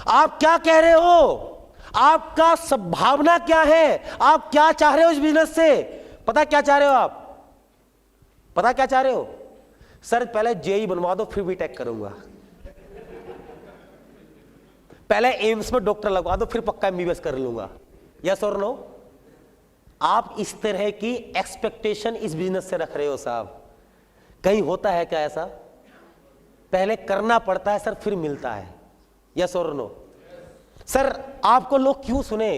आप क्या कह रहे हो, आपका संभावना क्या है, आप क्या चाह रहे हो इस बिजनेस से? पता क्या चाह रहे हो आप? पता क्या चाह रहे हो? सर पहले जेई बनवा दो फिर बीटेक करूंगा, पहले एम्स में डॉक्टर लगवा दो फिर पक्का एमबीबीएस कर लूंगा। यस और नो? आप इस तरह की एक्सपेक्टेशन इस बिजनेस से रख रहे हो साहब। कहीं होता है क्या ऐसा? पहले करना पड़ता है सर, फिर मिलता है। यस और नो? सर आपको लोग क्यों सुने?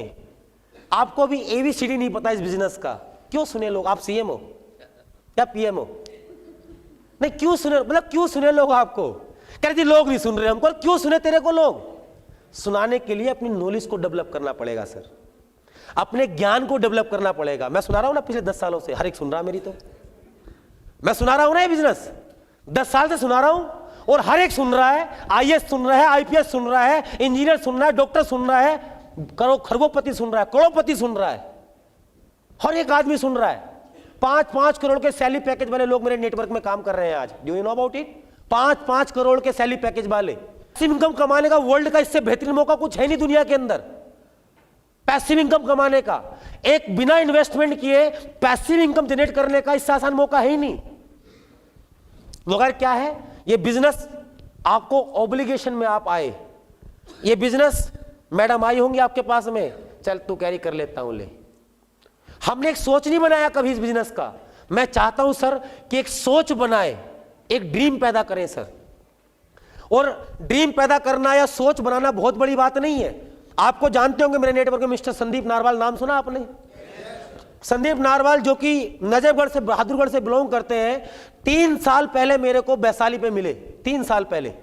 आपको भी एबीसीडी नहीं पता इस बिजनेस का, क्यों सुने लोग? आप सीएम हो क्या पीएम हो? नहीं, क्यों सुने? मतलब क्यों सुने लोग आपको? कह रहे लोग नहीं सुन रहे हमको। क्यों सुने तेरे को लोग? सुनाने के लिए अपनी नॉलेज को डेवलप करना पड़ेगा सर, अपने ज्ञान को डेवलप करना पड़ेगा। मैं सुना रहा हूं ना पिछले 10 सालों से, हर एक सुन रहा मेरी, तो मैं सुना रहा हूं ना ये बिजनेस 10 साल से सुना रहा हूं, और हर एक सुन रहा है। आईएएस सुन रहा है, आईपीएस सुन रहा है, इंजीनियर सुन रहा है, डॉक्टर सुन रहा है, खरगोपति सुन रहा है, करोड़पति सुन रहा है, हर एक आदमी सुन रहा है। 5-5 करोड़ के सैलरी पैकेज वाले लोग मेरे नेटवर्क में काम कर रहे हैं आज। Do you know about it? 5-5 crore के सैलरी पैकेज वाले। पैसिव इनकम कमाने का वर्ल्ड का इससे बेहतरीन मौका कुछ है नहीं दुनिया के अंदर। पैसिव इनकम कमाने का, एक बिना इन्वेस्टमेंट किए पैसिव इनकम जनरेट करने का इससे आसान मौका है ही नहीं। मगर क्या है, ये बिजनेस आपको ऑब्लिगेशन में आप आए, ये बिजनेस मैडम आई होंगी आपके पास में, चल तू कैरी कर लेता हूं ले। हमने एक सोच नहीं बनाया कभी इस बिजनेस का। मैं चाहता हूं सर कि एक सोच बनाए, एक ड्रीम पैदा करें सर। और ड्रीम पैदा करना या सोच बनाना बहुत बड़ी बात नहीं है। आपको जानते होंगे मेरे नेटवर्क में मिस्टर संदीप नारवाल, नाम सुना आपने? संदीप नारवाल जो कि नजफगढ़ से, बहादुरगढ़ से बिलोंग करते हैं, 3 साल पहले मेरे को वैशाली पे मिले। 3 साल पहले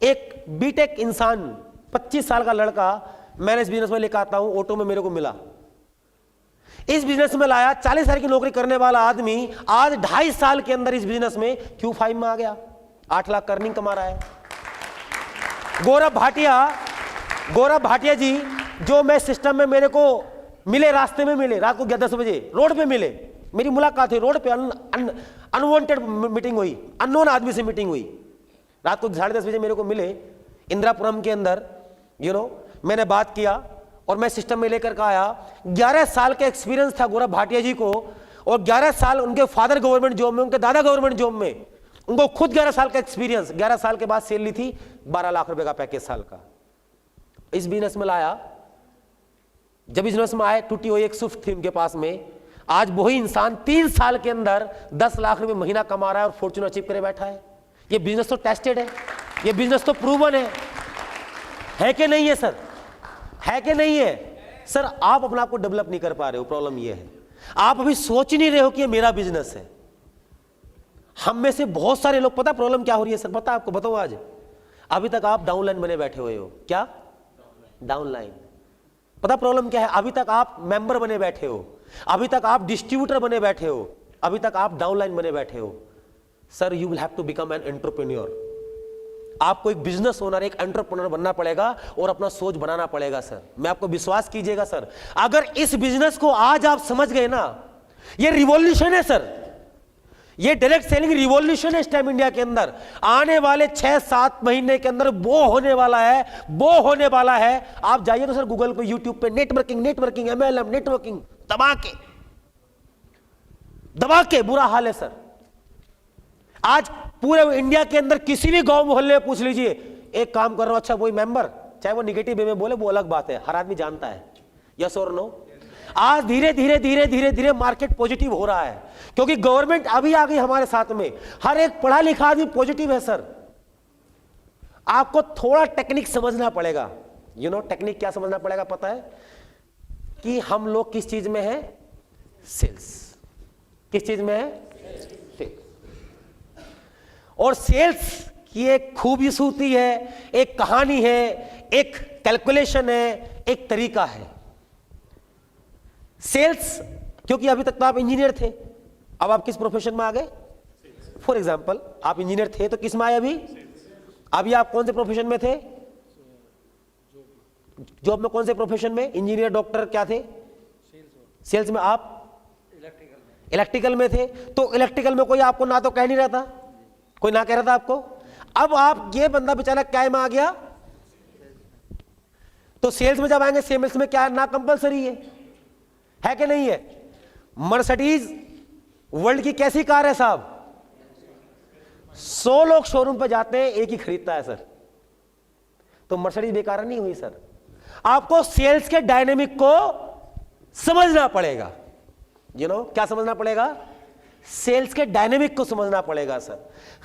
एक बीटेक इंसान, 25 साल का लड़का, मैंने इस बिजनेस में लेकर आता हूं, ऑटो में मेरे को मिला, इस बिजनेस में लाया। 40 साल की नौकरी करने वाला आदमी आज 2.5 साल के अंदर इस बिजनेस में Q5 में आ गया, 8 लाख अर्निंग कमा रहा है। गौरव भाटिया जी जो मैं सिस्टम में मेरे को मिले, रास्ते में मिले, रात को 10 बजे रोड पे मिले, मेरी मुलाकात हुई रोड पे, अनवांटेड मीटिंग हुई, अननोन आदमी से मीटिंग हुई। रात को 10:30 बजे मेरे को मिले इंदिरापुरम के अंदर, मैंने बात किया और मैं सिस्टम में लेकर के आया। 11 साल का एक्सपीरियंस था गौरव भाटिया जी को, और 11 साल उनके फादर गवर्नमेंट जॉब में, उनके दादा गवर्नमेंट जॉब में, उनको खुद 11 साल का एक्सपीरियंस। 11 साल के बाद सैलरी थी 12 लाख रुपए का पैकेज साल का। इस बिजनेस में लाया, जब बिजनेस में आए, टूटी हुई एक स्विफ्ट थी उनके पास में। आज वही इंसान 3 साल के अंदर 10 लाख रुपए महीना कमा रहा है और फॉर्च्यून अचीव करे बैठा है। ये बिजनेस तो टेस्टेड है, ये बिजनेस तो प्रूवन है कि नहीं है सर? है कि नहीं है सर? आप अपने आप को डेवलप नहीं कर पा रहे हो, प्रॉब्लम ये है। आप अभी सोच ही नहीं रहे हो कि ये मेरा बिजनेस है। हम में से बहुत सारे लोग, पता प्रॉब्लम क्या हो रही है सर? पता आपको? बताओ आज अभी तक आप डाउनलाइन बने बैठे हुए हो। क्या डाउनलाइन? पता प्रॉब्लम क्या है? अभी तक आप मेंबर बने बैठे हो, अभी तक आप डिस्ट्रीब्यूटर बने बैठे हो, अभी तक आप डाउनलाइन बने बैठे हो। Sir you will have to become an entrepreneur. आपको एक बिजनेस ओनर, एक एंटरप्रेन्योर बनना पड़ेगा और अपना सोच बनाना पड़ेगा सर। मैं आपको विश्वास कीजिएगा सर, अगर इस बिजनेस को आज आप समझ गए ना, ये रिवॉल्यूशन है सर, ये डायरेक्ट सेलिंग रिवॉल्यूशन है इस टाइम इंडिया के अंदर। आने वाले 6-7 महीने के अंदर वो होने वाला है, वो होने वाला है। आप जाइए तो सर गूगल पे, यूट्यूब पे, नेटवर्किंग, MLM, नेटवर्किंग, दबा के बुरा हाल है सर। आज पूरे इंडिया के अंदर किसी भी गांव मोहल्ले में पूछ लीजिए, एक काम कर रहा हूं, अच्छा वही मेंबर, चाहे वो निगेटिव वे में बोले वो अलग बात है, हर आदमी जानता है। यस और नो? आज धीरे धीरे मार्केट पॉजिटिव हो रहा है, क्योंकि गवर्नमेंट अभी आ गई हमारे साथ में। हर एक पढ़ा लिखा आदमी पॉजिटिव है सर। आपको थोड़ा टेक्निक समझना पड़ेगा। टेक्निक क्या समझना पड़ेगा पता है? कि हम लोग किस चीज में है? सेल्स। किस चीज में है? सेल्स। और सेल्स की एक खूबसूरती है, एक कहानी है, एक कैलकुलेशन है, एक तरीका है। सेल्स, क्योंकि अभी तक तो आप इंजीनियर थे, अब आप किस प्रोफेशन में आ गए? फॉर एग्जाम्पल आप इंजीनियर थे तो किस में आए? अभी आप कौन से प्रोफेशन में थे? जॉब में कौन से प्रोफेशन में? इंजीनियर, डॉक्टर, क्या थे? सेल्स में। आप इलेक्ट्रिकल में थे, तो इलेक्ट्रिकल में कोई आपको ना तो कह नहीं रहा था, कोई ना कह रहा था आपको। अब आप, ये बंदा बेचारा क्या में आ गया? तो सेल्स में जब आएंगे, सेल्स में क्या ना कंपलसरी है कि नहीं है? मर्सिडीज वर्ल्ड की कैसी कार है साहब? 100 लोग शोरूम पे जाते हैं, एक ही खरीदता है सर। तो मर्सिडीज बेकार नहीं हुई सर। आपको सेल्स के डायनेमिक को समझना पड़ेगा। क्या समझना पड़ेगा? सेल्स के डायनेमिक को समझना पड़ेगा सर।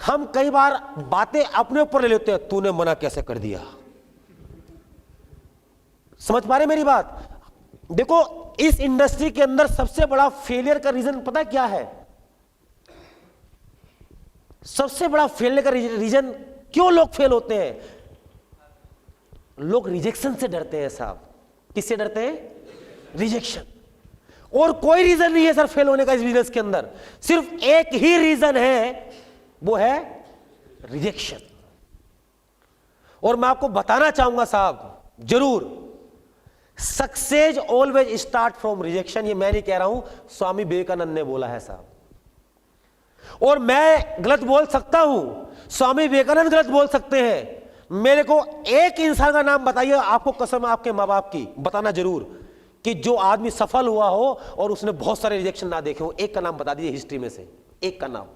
हम कई बार बातें अपने ऊपर ले लेते हैं, तूने मना कैसे कर दिया। समझ पा रहे मेरी बात? देखो, इस इंडस्ट्री के अंदर सबसे बड़ा फेलियर का रीजन पता क्या है? सबसे बड़ा फेलियर का रीजन क्यों लोग फेल होते हैं? लोग रिजेक्शन से डरते हैं साहब। किससे डरते हैं? रिजेक्शन। और कोई रीजन नहीं है सर फेल होने का इस बिजनेस के अंदर। सिर्फ एक ही रीजन है, वो है रिजेक्शन। और मैं आपको बताना चाहूंगा साहब, जरूर, success always start from rejection. ये मैं नहीं कह रहा हूं, स्वामी विवेकानंद ने बोला है साहब। और मैं गलत बोल सकता हूं, स्वामी विवेकानंद गलत बोल सकते हैं। मेरे को एक इंसान का नाम बताइए, आपको कसम है आपके मां बाप की, बताना जरूर, कि जो आदमी सफल हुआ हो और उसने बहुत सारे रिजेक्शन ना देखे हो। एक का नाम बता दीजिए हिस्ट्री में से, एक का नाम।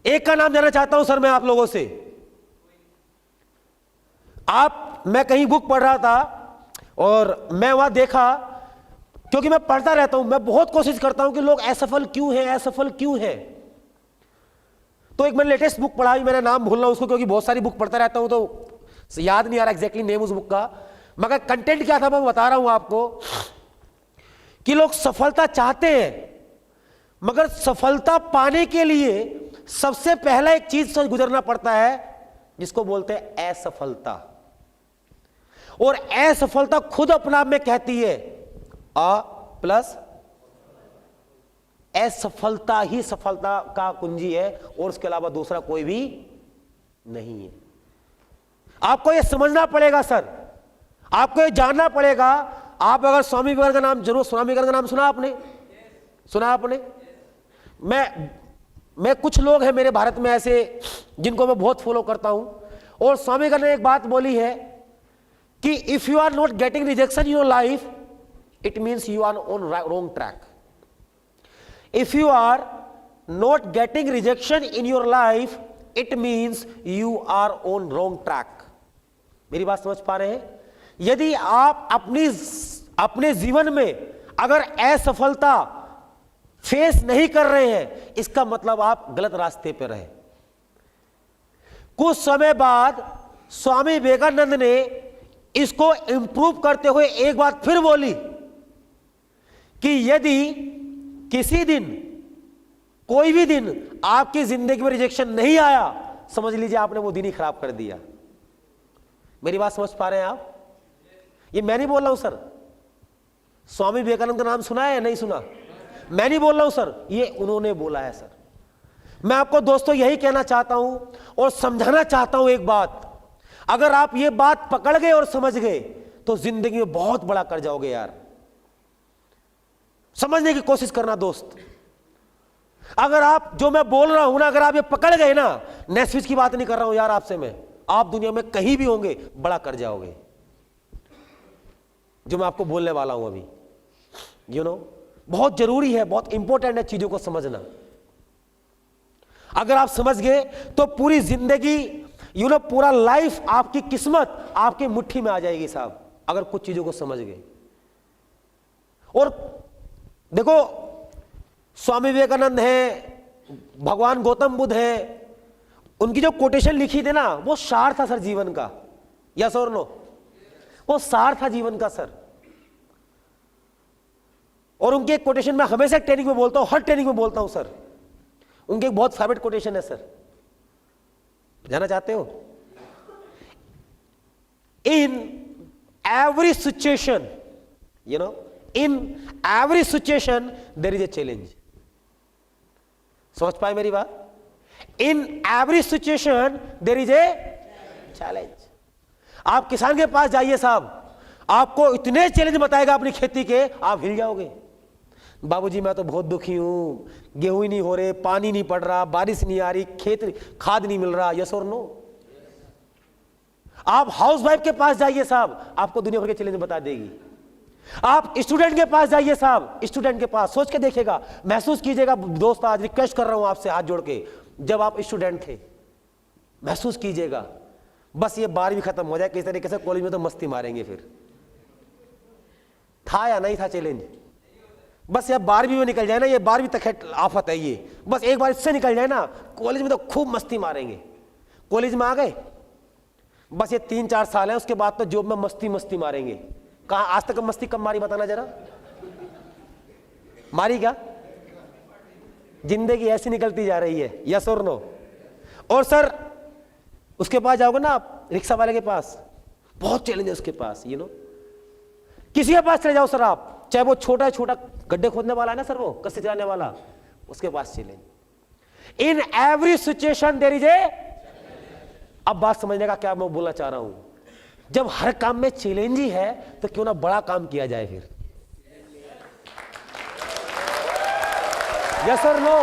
एक का नाम जानना चाहता हूं सर मैं आप लोगों से। मैं कहीं बुक पढ़ रहा था और मैं वहां देखा, क्योंकि मैं पढ़ता रहता हूं, मैं बहुत कोशिश करता हूं कि लोग असफल क्यों हैं, असफल क्यों हैं। तो एक मैंने लेटेस्ट बुक पढ़ा, मैंने नाम भूल रहा हूं उसको, क्योंकि बहुत सारी बुक पढ़ता रहता हूं तो याद नहीं आ रहा एग्जैक्टली नेम उस बुक का, मगर कंटेंट क्या था मैं बता रहा हूं आपको, कि लोग सफलता चाहते हैं, मगर सफलता पाने के लिए सबसे पहला एक चीज से गुजरना पड़ता है, जिसको बोलते हैं असफलता। और असफलता खुद अपने आप में कहती है अ प्लस असफलता ही सफलता का कुंजी है, और उसके अलावा दूसरा कोई भी नहीं है। आपको यह समझना पड़ेगा सर, आपको यह जानना पड़ेगा। आप अगर स्वामी विवेकानंद का नाम, जरूर स्वामी विवेकानंद का नाम सुना आपने? सुना आपने? मैं कुछ लोग हैं मेरे भारत में ऐसे जिनको मैं बहुत फॉलो करता हूं, और स्वामी विवेकानंद ने एक बात बोली है कि if you are not getting rejection in your life, it means you are on wrong track. If you are not getting rejection in your life, it means you are on wrong track. मेरी बात समझ पा रहे हैं? यदि आप अपने जीवन में अगर असफलता फेस नहीं कर रहे हैं, इसका मतलब आप गलत रास्ते पर रहे। कुछ समय बाद स्वामी विवेकानंद ने इसको इंप्रूव करते हुए एक बात फिर बोली कि यदि किसी दिन, कोई भी दिन आपकी जिंदगी में रिजेक्शन नहीं आया, समझ लीजिए आपने वो दिन ही खराब कर दिया। मेरी बात समझ पा रहे हैं आप? ये मैं नहीं बोल रहा हूं सर, स्वामी विवेकानंद का नाम सुना है या नहीं सुना? मैं नहीं बोल रहा हूं सर, ये उन्होंने बोला है सर। मैं आपको दोस्तों यही कहना चाहता हूं और समझाना चाहता हूं एक बात, अगर आप ये बात पकड़ गए और समझ गए तो जिंदगी में बहुत बड़ा कर जाओगे यार। समझने की कोशिश करना दोस्त। अगर आप, जो मैं बोल रहा हूं ना, अगर आप ये पकड़ गए ना, नेटफ्लिक्स की बात नहीं कर रहा हूं यार आपसे मैं, आप दुनिया में कहीं भी होंगे बड़ा कर जाओगे। जो मैं आपको बोलने वाला हूं अभी, बहुत जरूरी है, बहुत इंपॉर्टेंट है चीजों को समझना। अगर आप समझ गए तो पूरी जिंदगी, पूरा लाइफ, आपकी किस्मत आपकी मुट्ठी में आ जाएगी साहब, अगर कुछ चीजों को समझ गए। और देखो, स्वामी विवेकानंद हैं, भगवान गौतम बुद्ध हैं, उनकी जो कोटेशन लिखी थी ना, वो सार था सर जीवन का। यस और नो? वो सार था जीवन का सर। और उनकी एक कोटेशन मैं हमेशा ट्रेनिंग में बोलता हूं, हर ट्रेनिंग में बोलता हूं सर। उनकी एक बहुत फेवरेट कोटेशन है सर, जानना चाहते हो? इन every situation, in every situation there is a challenge. समझ पाए मेरी बात? In every situation there is a challenge. आप किसान के पास जाइए साहब, आपको इतने चैलेंज बताएगा अपनी खेती के, आप हिल जाओगे। बाबूजी मैं तो बहुत दुखी हूं, गेहूं ही नहीं हो रहे, पानी नहीं पड़ रहा, बारिश नहीं आ रही, खाद नहीं मिल रहा। यस और नो? आप हाउसवाइफ के पास जाइए साहब, आपको दुनिया भर के चैलेंज बता देगी। आप स्टूडेंट के पास जाइए साहब, स्टूडेंट के पास सोच के देखिएगा, महसूस कीजिएगा। दोस्त आज रिक्वेस्ट कर रहा हूं आपसे हाथ जोड़ के, जब आप स्टूडेंट थे महसूस कीजिएगा, बस ये 12वीं खत्म हो जाए किस तरीके से, कॉलेज में तो मस्ती मारेंगे। फिर था या नहीं था चैलेंज? बस ये 12वीं में निकल जाए ना, ये 12वीं तक है आफत है ये, बस एक बार इससे निकल जाए ना, कॉलेज में तो खूब मस्ती मारेंगे। कॉलेज में आ गए, बस ये 3-4 साल है, उसके बाद तो जॉब में मस्ती मस्ती मारेंगे। कहा आज तक मस्ती कब मारी बताना जरा, मारी क्या? जिंदगी ऐसी निकलती जा रही है, यस और नो? और सर उसके पास जाओगे ना आप, रिक्शा वाले के पास बहुत चैलेंज है उसके पास, यू नो। किसी के पास चले जाओ सर आप, चाहे वो छोटा छोटा गड्ढे खोदने वाला है ना सर, वो कस्से चलाने वाला, उसके पास challenge. In every situation there is a, अब बात समझने का क्या मैं बोलना चाह रहा हूं, जब हर काम में चैलेंज ही है तो क्यों ना बड़ा काम किया जाए फिर, यस और नो?